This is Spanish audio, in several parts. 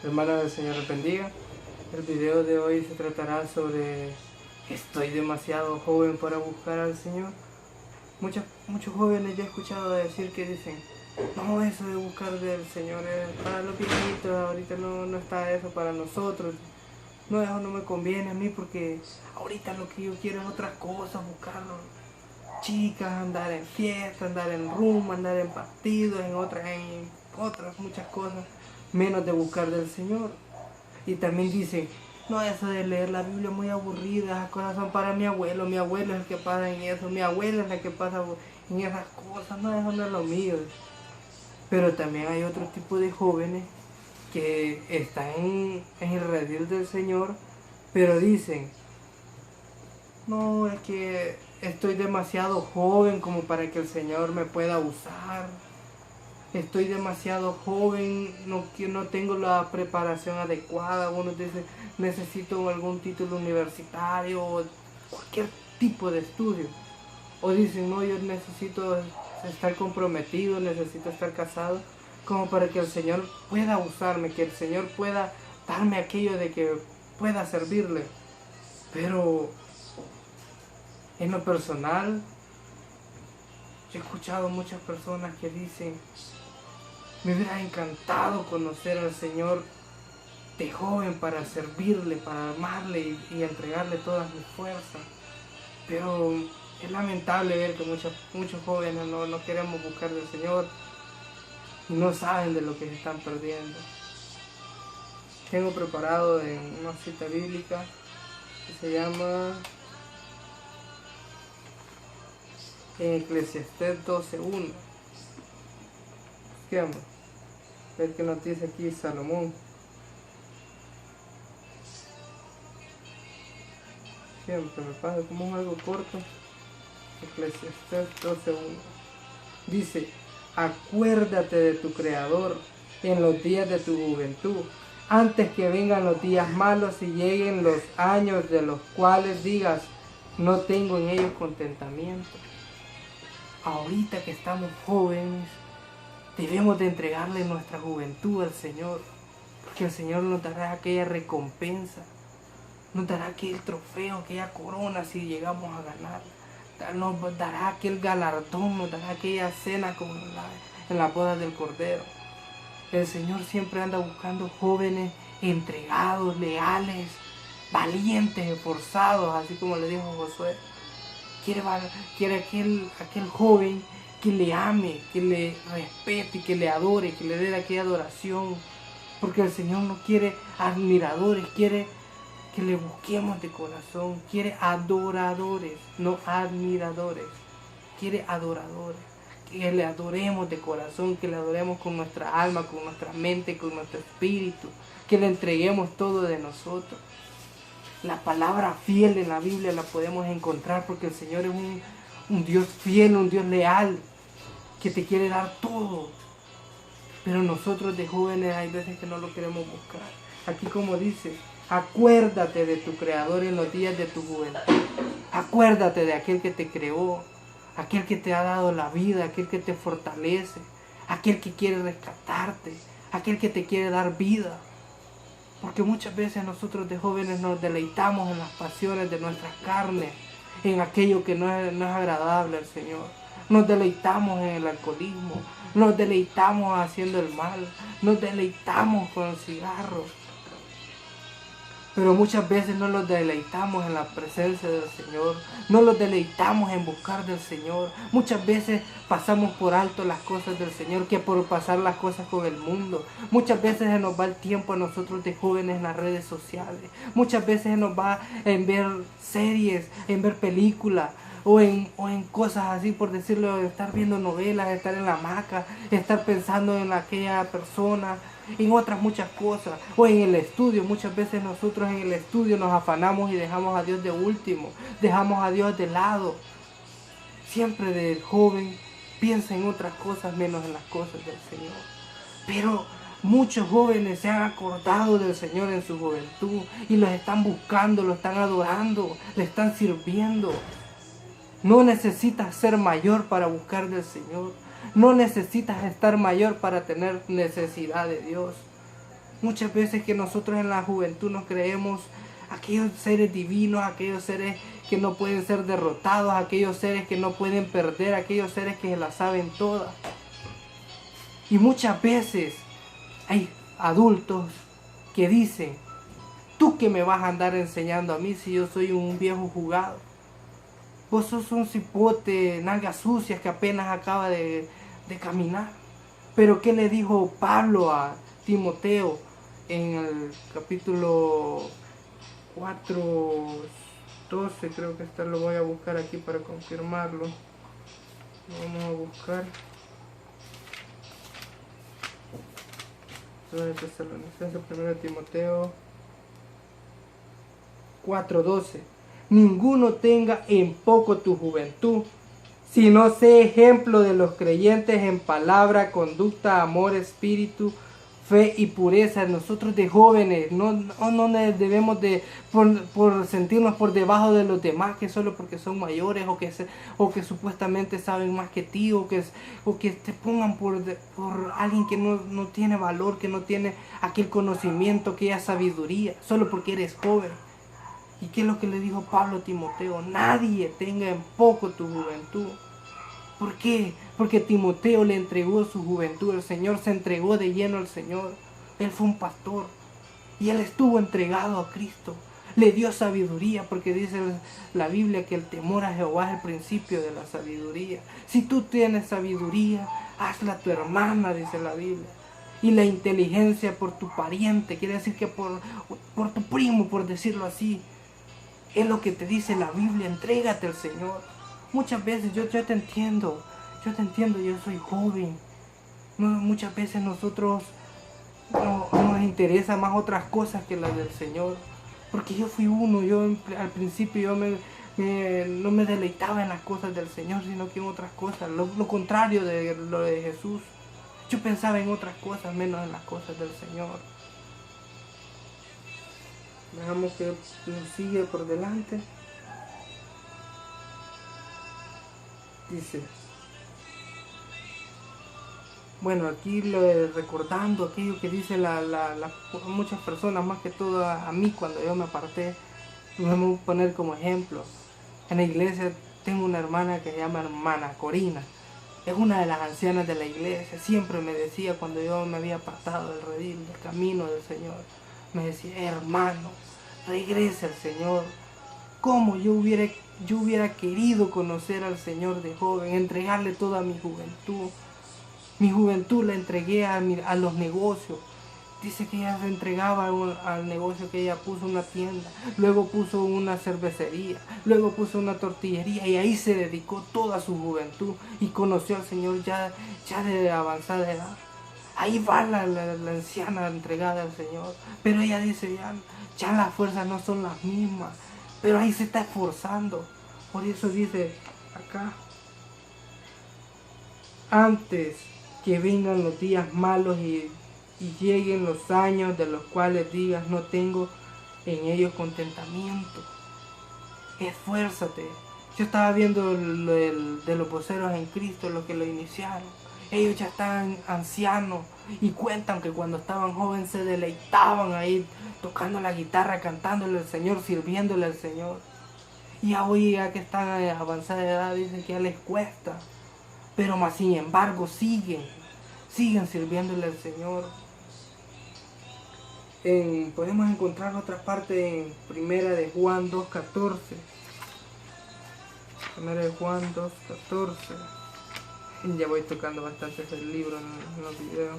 Hermanos, del Señor les bendiga. El video de hoy se tratará sobre estoy demasiado joven para buscar al Señor. Muchos jóvenes ya he escuchado decir que dicen, no, eso de buscar del Señor es para los viejitos, ahorita no está eso para nosotros. No, eso no me conviene a mí porque ahorita lo que yo quiero es otras cosas, buscarlo. Chicas, andar en fiesta, andar en rumba, andar en partidos, en otras muchas cosas, menos de buscar del Señor. Y también dicen, no, eso de leer la Biblia es muy aburrida, esas cosas son para mi abuelo es el que pasa en eso, mi abuela es la que pasa en esas cosas, no, eso no es lo mío. Pero también hay otro tipo de jóvenes que están en el redil del Señor, pero dicen, no, es que estoy demasiado joven como para que el Señor me pueda usar. Estoy demasiado joven, no tengo la preparación adecuada. Uno dice, necesito algún título universitario o cualquier tipo de estudio. O dicen, no, yo necesito estar comprometido, necesito estar casado, como para que el Señor pueda usarme, que el Señor pueda darme aquello de que pueda servirle. Pero en lo personal, yo he escuchado muchas personas que dicen, me hubiera encantado conocer al Señor de joven para servirle, para amarle y entregarle todas mis fuerzas. Pero es lamentable ver que muchos jóvenes no queremos buscar del Señor y no saben de lo que se están perdiendo. Tengo preparado en una cita bíblica que se llama Eclesiastés 12:1. Busquemos. Ver qué nos dice aquí Salomón. Siempre me pasa como es algo corto. Eclesiastés 12:1. Dice, acuérdate de tu Creador en los días de tu juventud, antes que vengan los días malos y lleguen los años de los cuales digas, no tengo en ellos contentamiento. Ahorita que estamos jóvenes, debemos de entregarle nuestra juventud al Señor, porque el Señor nos dará aquella recompensa, nos dará aquel trofeo, aquella corona si llegamos a ganar, nos dará aquel galardón, nos dará aquella cena como en la boda del Cordero. El Señor siempre anda buscando jóvenes entregados, leales, valientes, esforzados, así como le dijo Josué. Quiere aquel joven que le ame, que le respete, que le adore, que le dé aquella adoración. Porque el Señor no quiere admiradores, quiere que le busquemos de corazón. Quiere adoradores, no admiradores. Quiere adoradores. Que le adoremos de corazón, que le adoremos con nuestra alma, con nuestra mente, con nuestro espíritu. Que le entreguemos todo de nosotros. La palabra fiel en la Biblia la podemos encontrar porque el Señor es un Dios fiel, un Dios leal, que te quiere dar todo. Pero nosotros de jóvenes hay veces que no lo queremos buscar. Aquí como dice, acuérdate de tu Creador en los días de tu juventud. Acuérdate de aquel que te creó, aquel que te ha dado la vida, aquel que te fortalece, aquel que quiere rescatarte, aquel que te quiere dar vida. Porque muchas veces nosotros de jóvenes nos deleitamos en las pasiones de nuestras carnes, en aquello que no es agradable al Señor. Nos deleitamos en el alcoholismo, nos deleitamos haciendo el mal, nos deleitamos con el cigarro. Pero muchas veces no nos deleitamos en la presencia del Señor, no nos deleitamos en buscar del Señor. Muchas veces pasamos por alto las cosas del Señor que por pasar las cosas con el mundo. Muchas veces se nos va el tiempo a nosotros de jóvenes en las redes sociales. Muchas veces se nos va en ver series, en ver películas o en cosas así, por decirlo, estar viendo novelas, estar en la hamaca, estar pensando en aquella persona, en otras muchas cosas, o en el estudio. Muchas veces nosotros en el estudio nos afanamos y dejamos a Dios de último, dejamos a Dios de lado. Siempre de joven piensa en otras cosas menos en las cosas del Señor. Pero muchos jóvenes se han acordado del Señor en su juventud y los están buscando, lo están adorando, le están sirviendo. No necesitas ser mayor para buscar del Señor. No necesitas estar mayor para tener necesidad de Dios. Muchas veces que nosotros en la juventud nos creemos aquellos seres divinos, aquellos seres que no pueden ser derrotados, aquellos seres que no pueden perder, aquellos seres que se la saben todas. Y muchas veces hay adultos que dicen, ¿tú qué me vas a andar enseñando a mí si yo soy un viejo jugado? Vos sos un cipote, nalgas sucias que apenas acaba de caminar. Pero ¿qué le dijo Pablo a Timoteo en el capítulo 4:12? Creo que lo voy a buscar aquí para confirmarlo. Vamos a buscar. Primero Timoteo 4:12. Ninguno tenga en poco tu juventud, sino sé ejemplo de los creyentes en palabra, conducta, amor, espíritu, fe y pureza. Nosotros de jóvenes no debemos de por sentirnos por debajo de los demás, que solo porque son mayores o que supuestamente saben más que ti, o que te pongan por alguien que no tiene valor, que no tiene aquel conocimiento, aquella sabiduría, solo porque eres joven. ¿Y qué es lo que le dijo Pablo a Timoteo? Nadie tenga en poco tu juventud. ¿Por qué? Porque Timoteo le entregó su juventud. El Señor se entregó de lleno al Señor. Él fue un pastor. Y él estuvo entregado a Cristo. Le dio sabiduría, porque dice la Biblia que el temor a Jehová es el principio de la sabiduría. Si tú tienes sabiduría, hazla a tu hermana, dice la Biblia. Y la inteligencia por tu pariente, quiere decir que por tu primo, por decirlo así. Es lo que te dice la Biblia, entrégate al Señor. Muchas veces yo te entiendo, yo soy joven. Muchas veces nosotros nos interesa más otras cosas que las del Señor. Porque yo fui uno, al principio no me deleitaba en las cosas del Señor, sino que en otras cosas, lo contrario de lo de Jesús. Yo pensaba en otras cosas, menos en las cosas del Señor. Veamos que nos sigue por delante. Dice, bueno, aquí recordando aquello que dice muchas personas, más que todo a mí cuando yo me aparté, me voy a poner como ejemplo. En la iglesia tengo una hermana que se llama hermana Corina. Es una de las ancianas de la iglesia. Siempre me decía cuando yo me había apartado del redil, del camino del Señor, me decía, hermano, regrese al Señor. ¿Cómo yo hubiera querido conocer al Señor de joven, entregarle toda mi juventud? Mi juventud la entregué a los negocios. Dice que ella se entregaba al negocio, que ella puso una tienda, luego puso una cervecería, luego puso una tortillería, y ahí se dedicó toda su juventud y conoció al Señor ya de avanzada edad. Ahí va la anciana entregada al Señor, pero ella dice, ya las fuerzas no son las mismas, pero ahí se está esforzando. Por eso dice acá, antes que vengan los días malos y lleguen los años de los cuales digas, no tengo en ellos contentamiento. Esfuérzate. Yo estaba viendo de los voceros en Cristo, los que lo iniciaron. Ellos ya están ancianos y cuentan que cuando estaban jóvenes se deleitaban ahí tocando la guitarra, cantándole al Señor, sirviéndole al Señor. Y hoy ya que están a avanzada edad, dicen que ya les cuesta. Pero más sin embargo siguen sirviéndole al Señor. Podemos encontrar otra parte en Primera de Juan 2:14. Primera de Juan 2:14. Ya voy tocando bastante el libro en los videos.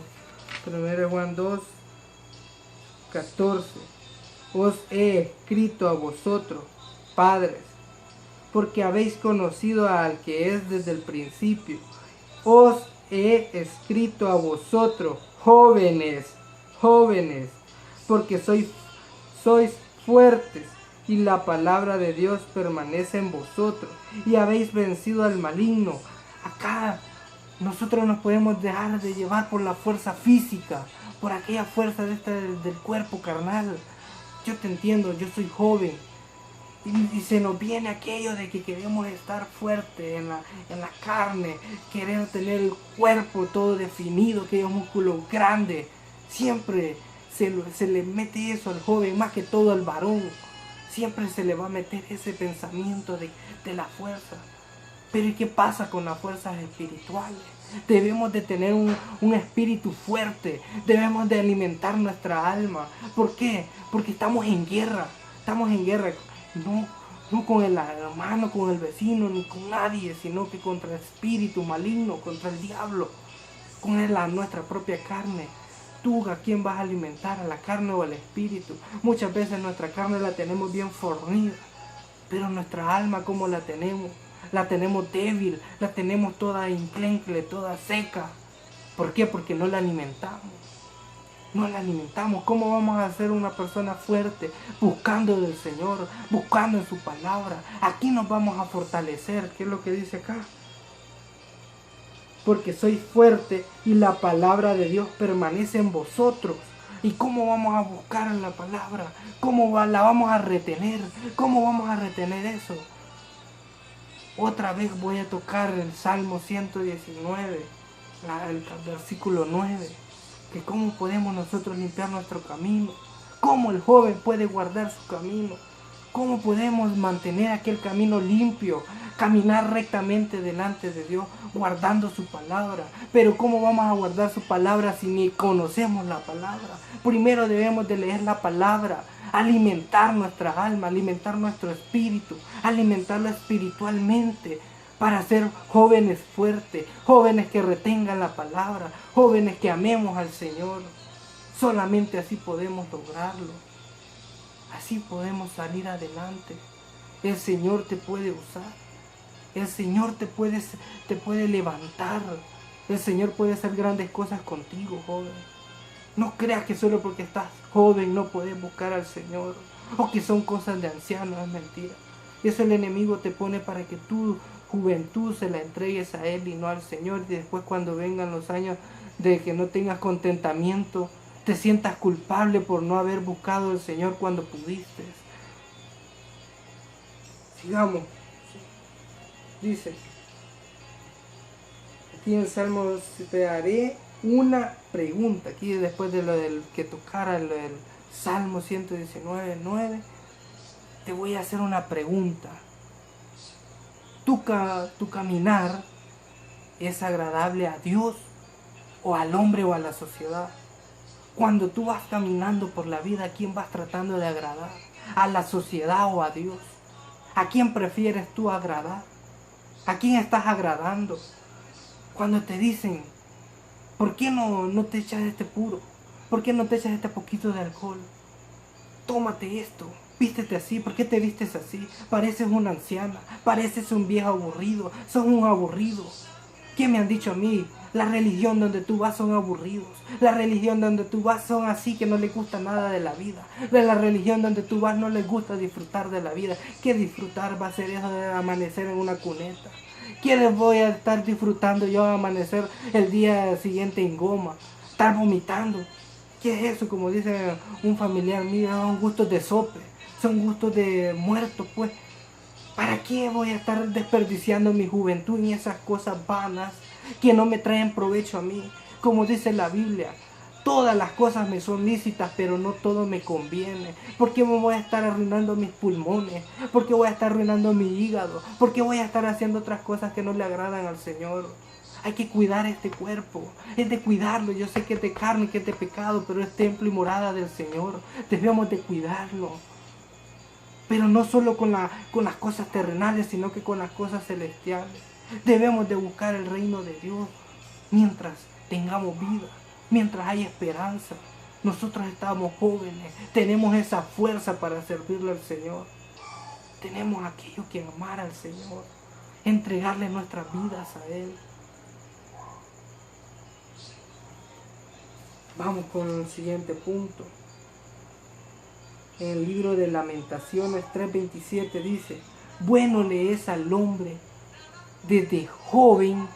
Primera de Juan 2:14. Os he escrito a vosotros, padres, porque habéis conocido al que es desde el principio. Os he escrito a vosotros, jóvenes, porque sois fuertes y la palabra de Dios permanece en vosotros y habéis vencido al maligno. Acá nosotros nos podemos dejar de llevar por la fuerza física, por aquella fuerza del cuerpo carnal. Yo te entiendo, yo soy joven. Y se nos viene aquello de que queremos estar fuertes en la carne, queremos tener el cuerpo todo definido, aquellos músculos grandes. Siempre se le mete eso al joven, más que todo al varón. Siempre se le va a meter ese pensamiento de la fuerza. Pero ¿y qué pasa con las fuerzas espirituales? Debemos de tener un espíritu fuerte. Debemos de alimentar nuestra alma. ¿Por qué? Porque estamos en guerra. Estamos en guerra. No con el hermano, con el vecino, ni con nadie, sino que contra el espíritu maligno, contra el diablo, con nuestra propia carne. ¿Tú a quién vas a alimentar? ¿A la carne o al espíritu? Muchas veces nuestra carne la tenemos bien fornida, pero nuestra alma, ¿cómo la tenemos? La tenemos débil, la tenemos toda inclencle, toda seca. ¿Por qué? Porque no la alimentamos. No la alimentamos. ¿Cómo vamos a ser una persona fuerte? Buscando del Señor, buscando en su palabra. Aquí nos vamos a fortalecer. ¿Qué es lo que dice acá? Porque sois fuerte y la palabra de Dios permanece en vosotros. ¿Y cómo vamos a buscar en la palabra? ¿Cómo la vamos a retener? ¿Cómo vamos a retener eso? Otra vez voy a tocar el Salmo 119, el versículo 9. Que cómo podemos nosotros limpiar nuestro camino. Cómo el joven puede guardar su camino. Cómo podemos mantener aquel camino limpio. Caminar rectamente delante de Dios, guardando su palabra. Pero ¿cómo vamos a guardar su palabra si ni conocemos la palabra? Primero debemos de leer la palabra, alimentar nuestra alma, alimentar nuestro espíritu, alimentarlo espiritualmente, para ser jóvenes fuertes, jóvenes que retengan la palabra, jóvenes que amemos al Señor. Solamente así podemos lograrlo. Así podemos salir adelante. El Señor te puede usar. El Señor te puede levantar. El Señor puede hacer grandes cosas contigo, joven. No creas que solo porque estás joven no puedes buscar al Señor. O que son cosas de ancianos, es mentira. Eso el enemigo te pone para que tu juventud se la entregues a Él y no al Señor. Y después cuando vengan los años de que no tengas contentamiento, te sientas culpable por no haber buscado al Señor cuando pudiste. Sigamos. Dice, aquí en el Salmo te haré una pregunta. Aquí después de lo del que tocara el Salmo 119:9, te voy a hacer una pregunta. ¿Tu caminar es agradable a Dios o al hombre o a la sociedad? Cuando tú vas caminando por la vida, ¿a quién vas tratando de agradar? ¿A la sociedad o a Dios? ¿A quién prefieres tú agradar? ¿A quién estás agradando? Cuando te dicen, ¿por qué no te echas este puro? ¿Por qué no te echas este poquito de alcohol? Tómate esto, vístete así, ¿por qué te vistes así? Pareces una anciana, pareces un viejo aburrido, sos un aburrido. ¿Qué me han dicho a mí? La religión donde tú vas son aburridos. La religión donde tú vas son así que no les gusta nada de la vida. De la religión donde tú vas no les gusta disfrutar de la vida. ¿Qué disfrutar va a ser eso de amanecer en una cuneta? ¿Qué les voy a estar disfrutando yo a amanecer el día siguiente en goma? Estar vomitando. ¿Qué es eso? Como dice un familiar mío, son gustos de sope. Son gustos de muerto, pues. ¿Para qué voy a estar desperdiciando mi juventud en esas cosas vanas que no me traen provecho a mí? Como dice la Biblia, todas las cosas me son lícitas, pero no todo me conviene. ¿Por qué me voy a estar arruinando mis pulmones? ¿Por qué voy a estar arruinando mi hígado? ¿Por qué voy a estar haciendo otras cosas que no le agradan al Señor? Hay que cuidar este cuerpo, es de cuidarlo. Yo sé que es de carne, que es de pecado, pero es templo y morada del Señor. Debemos de cuidarlo. Pero no solo con las cosas terrenales, sino que con las cosas celestiales. Debemos de buscar el reino de Dios mientras tengamos vida, mientras hay esperanza. Nosotros estamos jóvenes, tenemos esa fuerza para servirle al Señor. Tenemos aquello que amar al Señor, entregarle nuestras vidas a Él. Vamos con el siguiente punto. En el libro de Lamentaciones 3:27 dice, bueno le es al hombre desde joven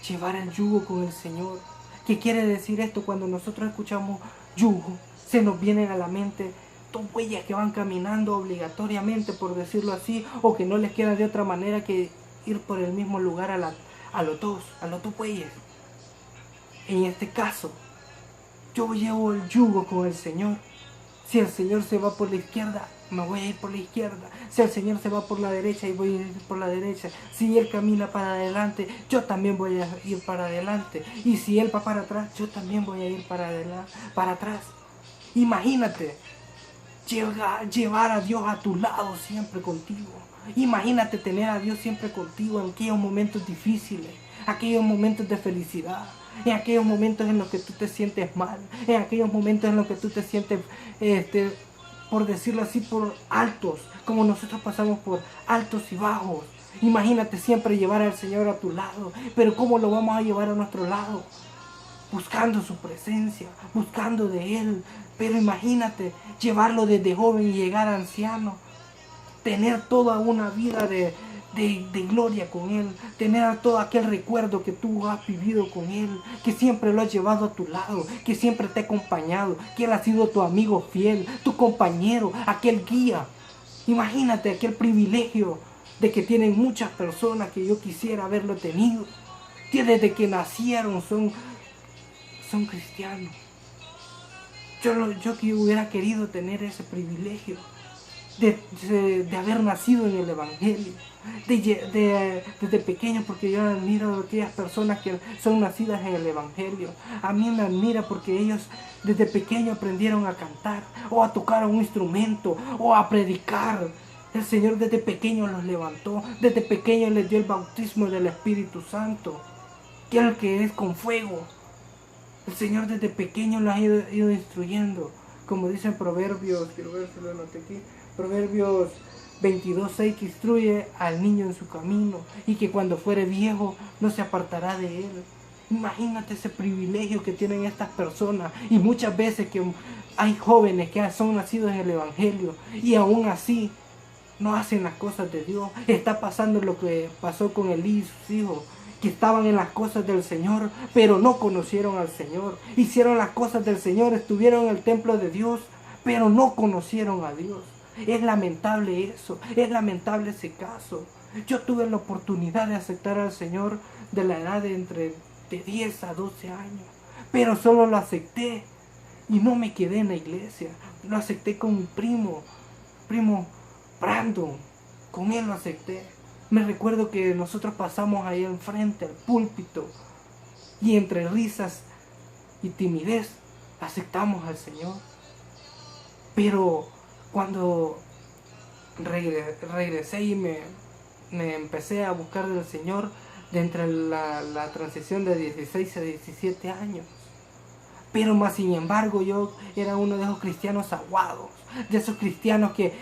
llevar el yugo con el Señor. ¿Qué quiere decir esto? Cuando nosotros escuchamos yugo, se nos vienen a la mente dos huellas que van caminando obligatoriamente, por decirlo así, o que no les queda de otra manera que ir por el mismo lugar a los dos huellas. En este caso, Yo llevo el yugo con el Señor. Si el Señor se va por la izquierda, me voy a ir por la izquierda. Si el Señor se va por la derecha, y voy a ir por la derecha. Si Él camina para adelante, yo también voy a ir para adelante. Y si Él va para atrás, yo también voy a ir para atrás. Imagínate llevar a Dios a tu lado siempre contigo. Imagínate tener a Dios siempre contigo en aquellos momentos difíciles, aquellos momentos de felicidad, en aquellos momentos en los que tú te sientes mal, en aquellos momentos en los que tú te sientes, por decirlo así, por altos, como nosotros pasamos por altos y bajos. Imagínate siempre llevar al Señor a tu lado, pero ¿cómo lo vamos a llevar a nuestro lado? Buscando su presencia, buscando de Él. Pero imagínate llevarlo desde joven y llegar a anciano, tener toda una vida de gloria con Él, tener todo aquel recuerdo que tú has vivido con Él, que siempre lo has llevado a tu lado, que siempre te ha acompañado, que Él ha sido tu amigo fiel, tu compañero, aquel guía. Imagínate aquel privilegio de que tienen muchas personas que yo quisiera haberlo tenido, que desde que nacieron son cristianos. Yo que hubiera querido tener ese privilegio de haber nacido en el Evangelio, desde pequeño, porque yo admiro a aquellas personas que son nacidas en el Evangelio. A mí me admira porque ellos desde pequeño aprendieron a cantar, o a tocar un instrumento, o a predicar. El Señor desde pequeño los levantó, desde pequeño les dio el bautismo del Espíritu Santo, que es el que es con fuego. El Señor desde pequeño los ha ido instruyendo, como dicen Proverbios, quiero ver si lo anoté aquí, Proverbios 22:6, que instruye al niño en su camino, y que cuando fuere viejo no se apartará de él. Imagínate ese privilegio que tienen estas personas, y muchas veces que hay jóvenes que son nacidos en el Evangelio, y aún así no hacen las cosas de Dios. Está pasando lo que pasó con Elí y sus hijos, que estaban en las cosas del Señor, pero no conocieron al Señor. Hicieron las cosas del Señor, estuvieron en el templo de Dios, pero no conocieron a Dios. Es lamentable eso, es lamentable ese caso. Yo tuve la oportunidad de aceptar al Señor de la edad de 10 a 12 años, pero solo lo acepté y no me quedé en la iglesia. Lo acepté con mi primo Brandon, con él lo acepté. Me recuerdo que nosotros pasamos ahí enfrente al púlpito y entre risas y timidez aceptamos al Señor. Pero cuando regresé y me empecé a buscar del Señor, de entre la transición de 16 a 17 años. Pero más sin embargo yo era uno de esos cristianos aguados, de esos cristianos que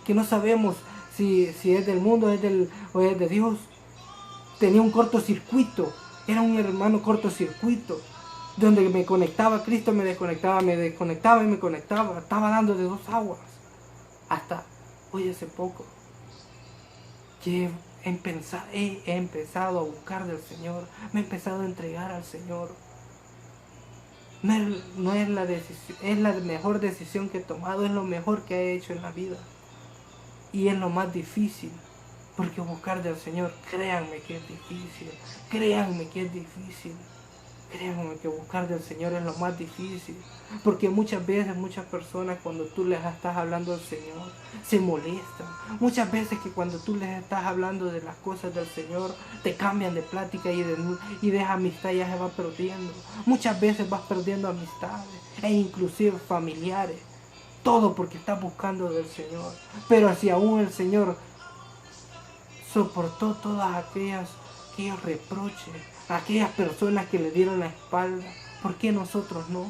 no sabemos si es del mundo o es de Dios. Tenía un cortocircuito, era un hermano cortocircuito, donde me conectaba a Cristo, me desconectaba y me conectaba. Estaba dando de dos aguas. Hasta hoy hace poco que he empezado a buscar del Señor, me he empezado a entregar al Señor. No es la decisión, es la mejor decisión que he tomado, es lo mejor que he hecho en la vida. Y es lo más difícil, porque buscar del Señor, créanme que es difícil, créanme que es difícil. Créanme que buscar del Señor es lo más difícil, porque muchas veces muchas personas cuando tú les estás hablando al Señor se molestan. Muchas veces que cuando tú les estás hablando de las cosas del Señor te cambian de plática y de esa amistad ya se va perdiendo. Muchas veces vas perdiendo amistades e inclusive familiares, todo porque estás buscando del Señor. Pero si aún el Señor soportó todas aquellos reproches, aquellas personas que le dieron la espalda, ¿por qué nosotros no?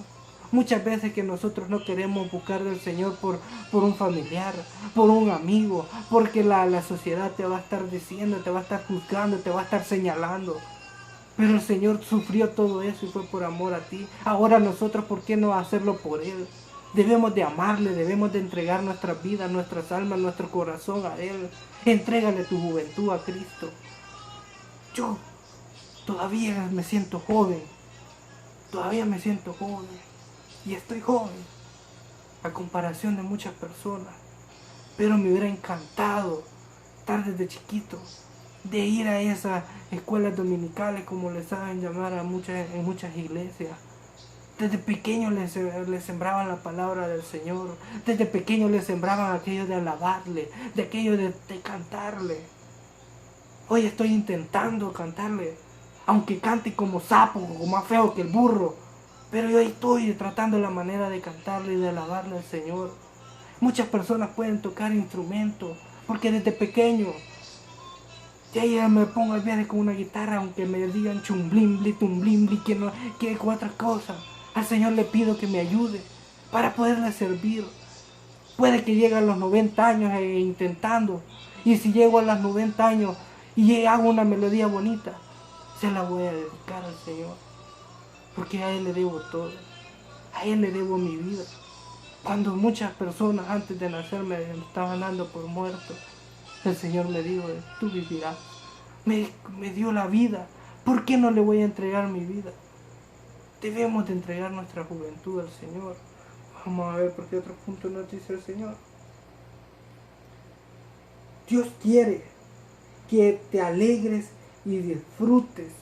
Muchas veces que nosotros no queremos buscar del Señor por un familiar, por un amigo, porque la sociedad te va a estar diciendo, te va a estar juzgando, te va a estar señalando. Pero el Señor sufrió todo eso y fue por amor a ti. Ahora nosotros, ¿por qué no hacerlo por Él? Debemos de amarle, debemos de entregar nuestras vidas, nuestras almas, nuestro corazón a Él. Entrégale tu juventud a Cristo. Yo todavía me siento joven, y estoy joven a comparación de muchas personas, pero me hubiera encantado estar desde chiquito, de ir a esas escuelas dominicales, como les saben llamar en muchas iglesias, Desde pequeños les sembraban la palabra del Señor. Desde pequeños les sembraban aquello de alabarle, de aquello de cantarle. Hoy estoy intentando cantarle, aunque cante como sapo o más feo que el burro. Pero yo estoy tratando la manera de cantarle y de alabarle al Señor. Muchas personas pueden tocar instrumentos, porque desde pequeño ya me pongo a ver con una guitarra, aunque me digan chumblimbli, tumblimbli, que otra cosa. Al Señor le pido que me ayude para poderle servir. Puede que llegue a los 90 años intentando, y si llego a los 90 años y hago una melodía bonita, se la voy a dedicar al Señor, porque a Él le debo todo, a Él le debo mi vida. Cuando muchas personas antes de nacer me estaban dando por muerto, el Señor me dijo, tú vivirás. Me dio la vida. ¿Por qué no le voy a entregar mi vida? Debemos de entregar nuestra juventud al Señor. Vamos a ver por qué otro punto nos dice el Señor. Dios quiere que te alegres y disfrutes,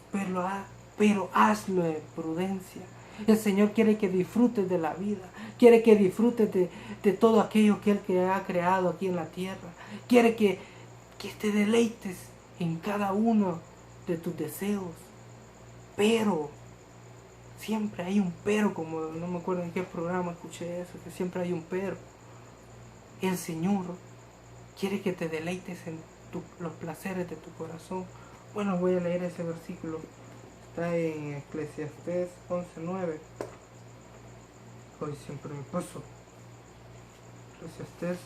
pero hazlo en prudencia. El Señor quiere que disfrutes de la vida, quiere que disfrutes de todo aquello que Él ha creado aquí en la tierra. Quiere que te deleites en cada uno de tus deseos. Pero, siempre hay un pero, como no me acuerdo en qué programa escuché eso, que siempre hay un pero. El Señor quiere que te deleites en los placeres de tu corazón. Bueno, voy a leer ese versículo. Está en Eclesiastés 11:9. Hoy siempre me paso. Eclesiastés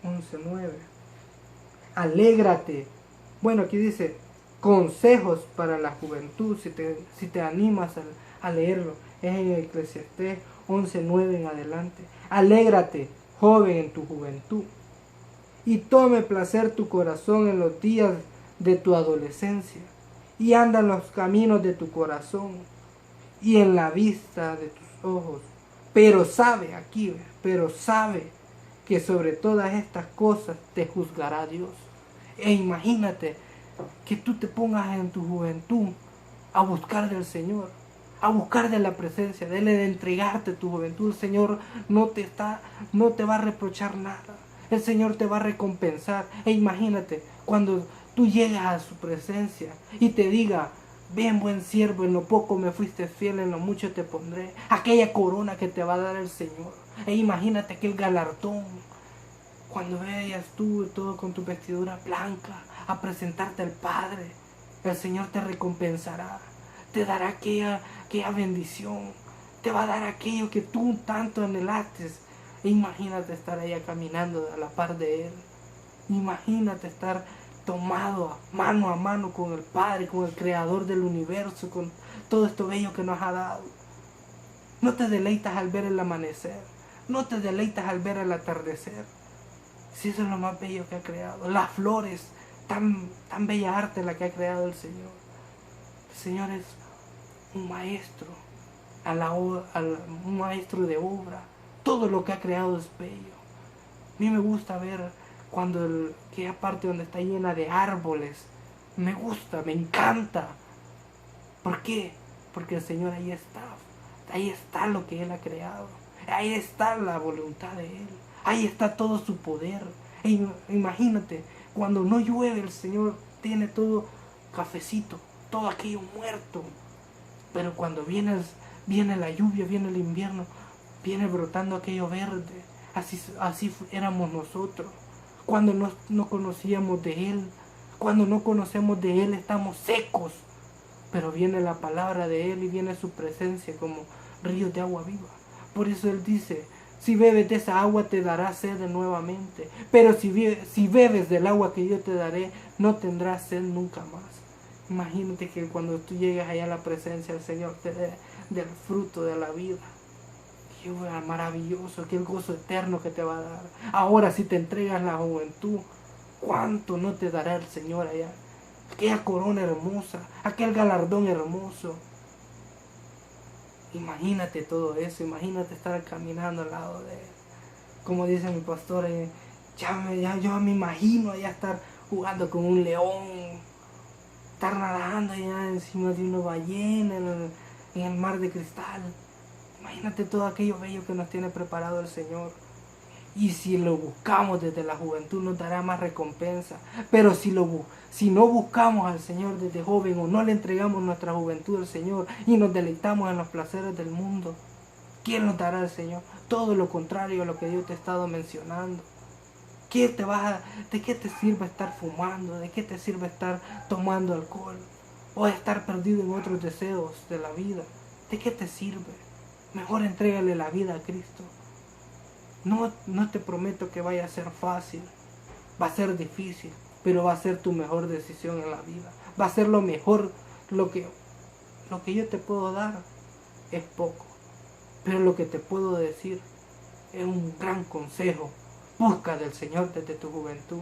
11:9. Alégrate. Bueno, aquí dice consejos para la juventud, si te animas a leerlo. Es en Eclesiastés 11:9 en adelante. Alégrate, joven, en tu juventud, y tome placer tu corazón en los días de tu adolescencia, y anda en los caminos de tu corazón, y en la vista de tus ojos. Pero sabe que sobre todas estas cosas te juzgará Dios. E imagínate que tú te pongas en tu juventud a buscar del Señor, a buscar de la presencia de Él, de entregarte tu juventud. El Señor no te va a reprochar nada. El Señor te va a recompensar. E imagínate cuando tú llegas a su presencia y te diga, ven buen siervo, en lo poco me fuiste fiel, en lo mucho te pondré. Aquella corona que te va a dar el Señor. E imagínate aquel galardón. Cuando vayas tú todo con tu vestidura blanca a presentarte al Padre, el Señor te recompensará. Te dará aquella bendición. Te va a dar aquello que tú tanto anhelaste. E imagínate estar allá caminando a la par de Él. Imagínate estar tomado mano a mano con el Padre, con el Creador del universo, con todo esto bello que nos ha dado. No te deleitas al ver el amanecer. No te deleitas al ver el atardecer. Si eso es lo más bello que ha creado. Las flores, tan bella arte la que ha creado el Señor. El Señor es un maestro, un maestro de obra. Todo lo que ha creado es bello. A mí me gusta ver cuando aquella parte donde está llena de árboles. Me gusta, me encanta. ¿Por qué? Porque el Señor ahí está. Ahí está lo que Él ha creado. Ahí está la voluntad de Él. Ahí está todo su poder. Imagínate, cuando no llueve, el Señor tiene todo cafecito, todo aquello muerto. Pero cuando viene la lluvia, viene el invierno, viene brotando aquello verde. Así éramos nosotros. Cuando no conocíamos de Él, cuando no conocemos de Él, estamos secos. Pero viene la palabra de Él y viene su presencia como ríos de agua viva. Por eso Él dice, si bebes de esa agua te dará sed nuevamente. Pero si bebes del agua que yo te daré, no tendrás sed nunca más. Imagínate que cuando tú llegues allá a la presencia del Señor te dé del fruto de la vida. Qué maravilloso, qué gozo eterno que te va a dar. Ahora si te entregas la juventud, ¿cuánto no te dará el Señor allá? Aquella corona hermosa, aquel galardón hermoso. Imagínate todo eso, imagínate estar caminando al lado de Él. Como dice mi pastor, yo me imagino allá estar jugando con un león, estar nadando allá encima de una ballena, en el mar de cristal. Imagínate todo aquello bello que nos tiene preparado el Señor. Y si lo buscamos desde la juventud nos dará más recompensa. Pero si no buscamos al Señor desde joven o no le entregamos nuestra juventud al Señor y nos deleitamos en los placeres del mundo, ¿quién nos dará el Señor? Todo lo contrario a lo que Dios te ha estado mencionando. ¿De qué te sirve estar fumando? ¿De qué te sirve estar tomando alcohol? O estar perdido en otros deseos de la vida. ¿De qué te sirve? Mejor entrégale la vida a Cristo. No te prometo que vaya a ser fácil, va a ser difícil, pero va a ser tu mejor decisión en la vida. Va a ser lo mejor, lo que yo te puedo dar es poco, pero lo que te puedo decir es un gran consejo. Busca del Señor desde tu juventud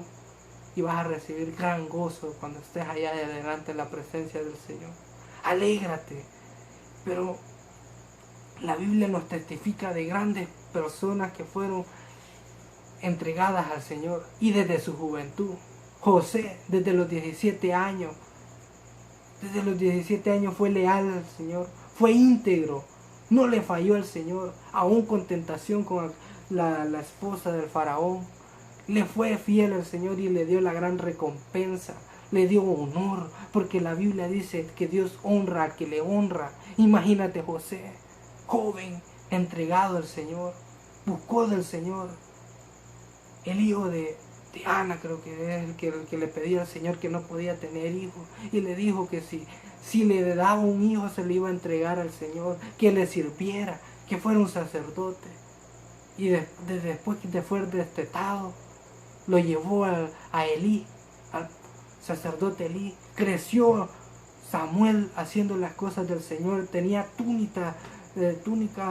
y vas a recibir gran gozo cuando estés allá de delante en la presencia del Señor. Alégrate, pero la Biblia nos testifica de grandes personas que fueron entregadas al Señor y desde su juventud. José, desde los 17 años fue leal al Señor, fue íntegro, no le falló al Señor, aún con tentación con la esposa del faraón. Le fue fiel al Señor y le dio la gran recompensa, le dio honor, porque la Biblia dice que Dios honra al que le honra. Imagínate José, joven, entregado al Señor, buscó del Señor. El hijo de Ana, creo que es el que le pedía al Señor que no podía tener hijos, y le dijo que si le daba un hijo se le iba a entregar al Señor, que le sirviera, que fuera un sacerdote. Y después que fue destetado, lo llevó a Elí, al sacerdote Elí. Creció Samuel haciendo las cosas del Señor, tenía túnica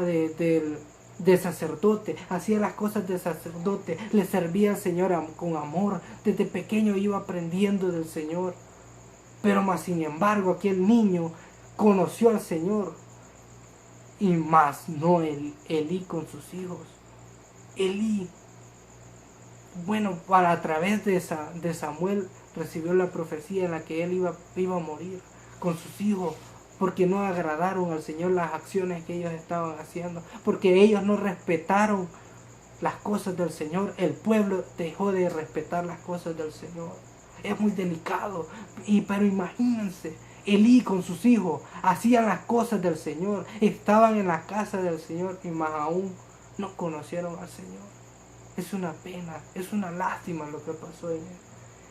de sacerdote, hacía las cosas de sacerdote, le servía al Señor con amor. Desde pequeño iba aprendiendo del Señor. Pero más sin embargo aquel niño conoció al Señor, y más no Elí con sus hijos. Elí, bueno, a través de Samuel recibió la profecía en la que él iba a morir con sus hijos, porque no agradaron al Señor las acciones que ellos estaban haciendo, porque ellos no respetaron las cosas del Señor. El pueblo dejó de respetar las cosas del Señor. Es muy delicado, pero imagínense, Elí con sus hijos hacían las cosas del Señor, estaban en la casa del Señor, y más aún no conocieron al Señor. Es una pena, es una lástima lo que pasó en él.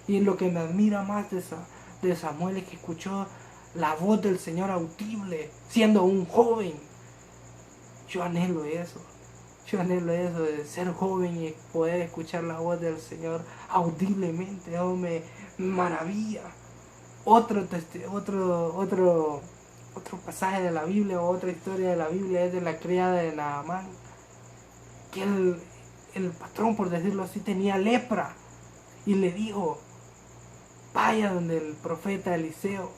Y lo que me admira más de Samuel es que escuchó la voz del Señor audible, siendo un joven. Yo anhelo eso de ser joven y poder escuchar la voz del Señor audiblemente. Eso me maravilla. Otro pasaje de la Biblia, o otra historia de la Biblia, es de la criada de Naamán, que el patrón, por decirlo así, tenía lepra, y le dijo: vaya donde el profeta Eliseo,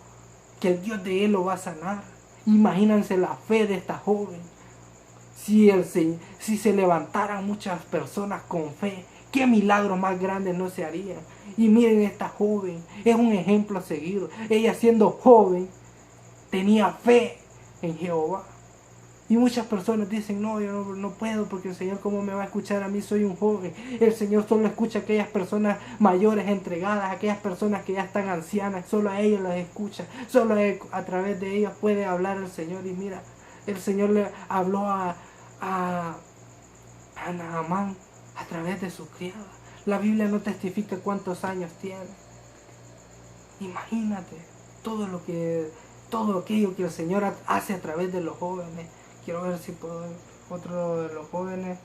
que el Dios de él lo va a sanar. Imagínense la fe de esta joven. Si se levantaran muchas personas con fe, qué milagros más grandes no se harían. Y miren, esta joven es un ejemplo a seguir. Ella, siendo joven, tenía fe en Jehová. Y muchas personas dicen: no, yo no puedo, porque el Señor, ¿cómo me va a escuchar a mí? Soy un joven. El Señor solo escucha a aquellas personas mayores, entregadas, a aquellas personas que ya están ancianas. Solo a ellos las escucha. Solo a través de ellas puede hablar el Señor. Y mira, el Señor le habló a Naamán a través de su criada. La Biblia no testifica cuántos años tiene. Imagínate todo aquello que el Señor hace a través de los jóvenes. Quiero ver si puedo ver otro de los jóvenes.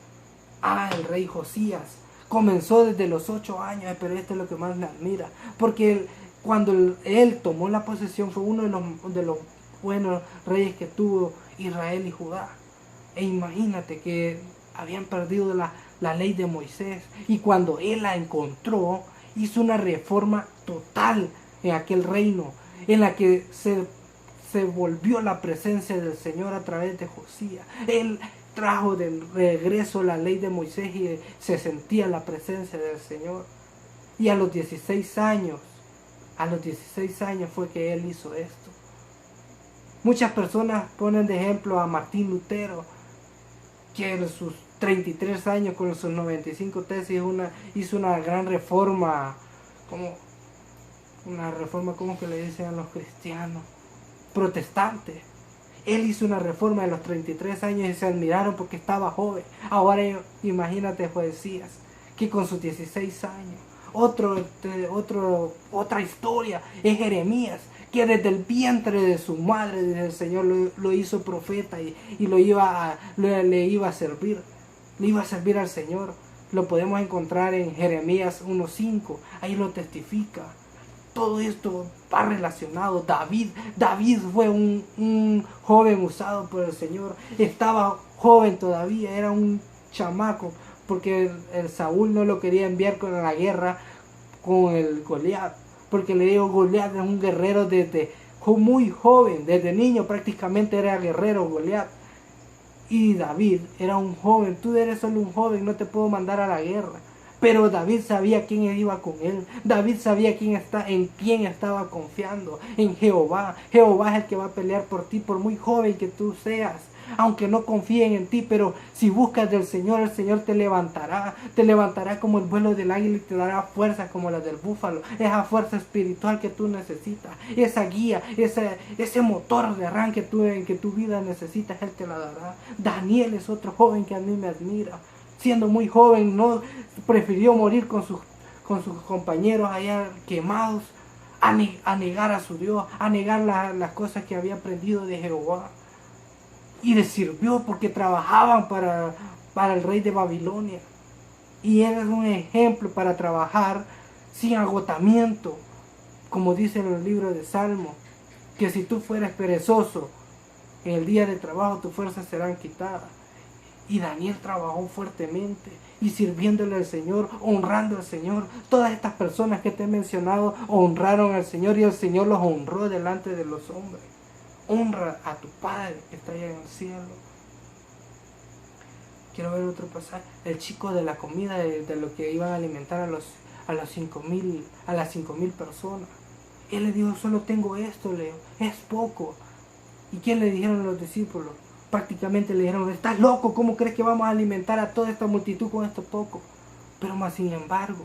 El rey Josías. Comenzó desde los 8 años, pero esto es lo que más me admira. Porque cuando él tomó la posesión, fue uno de los buenos reyes que tuvo Israel y Judá. E imagínate que habían perdido la ley de Moisés. Y cuando él la encontró, hizo una reforma total en aquel reino, en la que se volvió la presencia del Señor a través de Josías. Él trajo de regreso la ley de Moisés y se sentía la presencia del Señor. Y a los 16 años fue que él hizo esto. Muchas personas ponen de ejemplo a Martín Lutero, que en sus 33 años con sus 95 tesis hizo una gran reforma, como una reforma, como que le dicen a los cristianos, protestante. Él hizo una reforma de los 33 años y se admiraron porque estaba joven. Ahora imagínate Josías, que con sus 16 años. Otra historia es Jeremías, que desde el vientre de su madre, desde el Señor lo hizo profeta y le iba a servir. Le iba a servir al Señor. Lo podemos encontrar en Jeremías 1:5. Ahí lo testifica. Todo esto va relacionado. David fue un joven usado por el Señor. Estaba joven todavía, era un chamaco, porque el Saúl no lo quería enviar con la guerra con el Goliat, porque le digo, Goliat es un guerrero desde muy joven, desde niño prácticamente era guerrero Goliat. Y David era un joven. Tú eres solo un joven, no te puedo mandar a la guerra. Pero David sabía quién iba con él. David sabía en quién estaba confiando. En Jehová. Jehová es el que va a pelear por ti, por muy joven que tú seas. Aunque no confíen en ti, pero si buscas del Señor, el Señor te levantará. Te levantará como el vuelo del águila y te dará fuerza como la del búfalo. Esa fuerza espiritual que tú necesitas. Esa guía, ese motor de arranque que tu vida necesitas, Él te la dará. Daniel es otro joven que a mí me admira. Siendo muy joven, no prefirió morir con sus compañeros allá quemados, a negar a su Dios, a negar las cosas que había aprendido de Jehová. Y le sirvió porque trabajaban para el rey de Babilonia. Y él es un ejemplo para trabajar sin agotamiento, como dice en el libro de Salmo, que si tú fueras perezoso en el día de trabajo, tus fuerzas serán quitadas. Y Daniel trabajó fuertemente y sirviéndole al Señor, honrando al Señor. Todas estas personas que te he mencionado honraron al Señor y el Señor los honró delante de los hombres. Honra a tu Padre que está allá en el cielo. Quiero ver otro pasaje. El chico de la comida, de lo que iban a alimentar a las 5,000 personas. Él le dijo, solo tengo esto, Leo, es poco. ¿Y quién le dijeron los discípulos? Prácticamente le dijeron, estás loco, ¿cómo crees que vamos a alimentar a toda esta multitud con esto poco? Pero más sin embargo,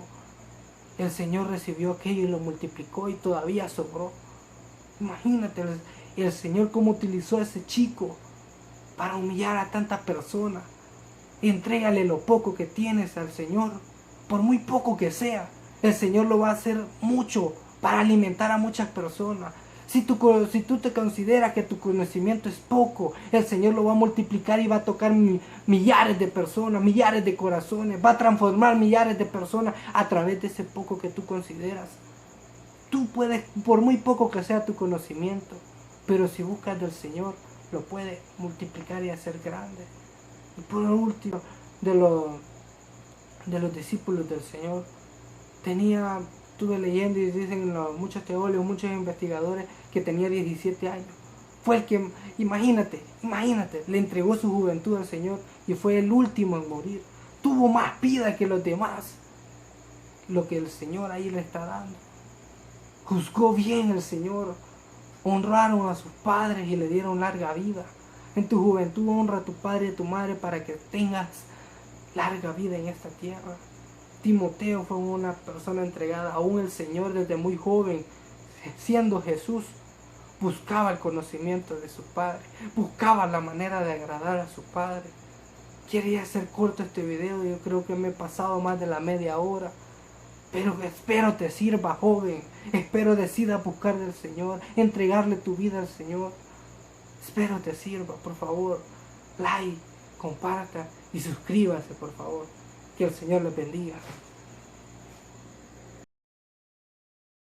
el Señor recibió aquello y lo multiplicó y todavía sobró. Imagínate el Señor cómo utilizó a ese chico para humillar a tantas personas. Entrégale lo poco que tienes al Señor, por muy poco que sea. El Señor lo va a hacer mucho para alimentar a muchas personas. Si tú te consideras que tu conocimiento es poco, el Señor lo va a multiplicar y va a tocar millares de personas, millares de corazones. Va a transformar millares de personas a través de ese poco que tú consideras. Tú puedes, por muy poco que sea tu conocimiento, pero si buscas del Señor, lo puedes multiplicar y hacer grande. Y por último, de los discípulos del Señor, estuve leyendo y dicen muchos teólogos, muchos investigadores que tenía 17 años. Fue el que, imagínate, le entregó su juventud al Señor y fue el último en morir. Tuvo más vida que los demás, lo que el Señor ahí le está dando. Juzgó bien el Señor, honraron a sus padres y le dieron larga vida. En tu juventud honra a tu padre y a tu madre para que tengas larga vida en esta tierra. Timoteo fue una persona entregada aún el Señor desde muy joven, siendo Jesús. Buscaba el conocimiento de su Padre, buscaba la manera de agradar a su Padre. Quería hacer corto este video, yo creo que me he pasado más de la media hora. Pero espero te sirva, joven. Espero decidas buscar del Señor, entregarle tu vida al Señor. Espero te sirva, por favor. Like, comparta y suscríbase, por favor. Que el Señor les bendiga.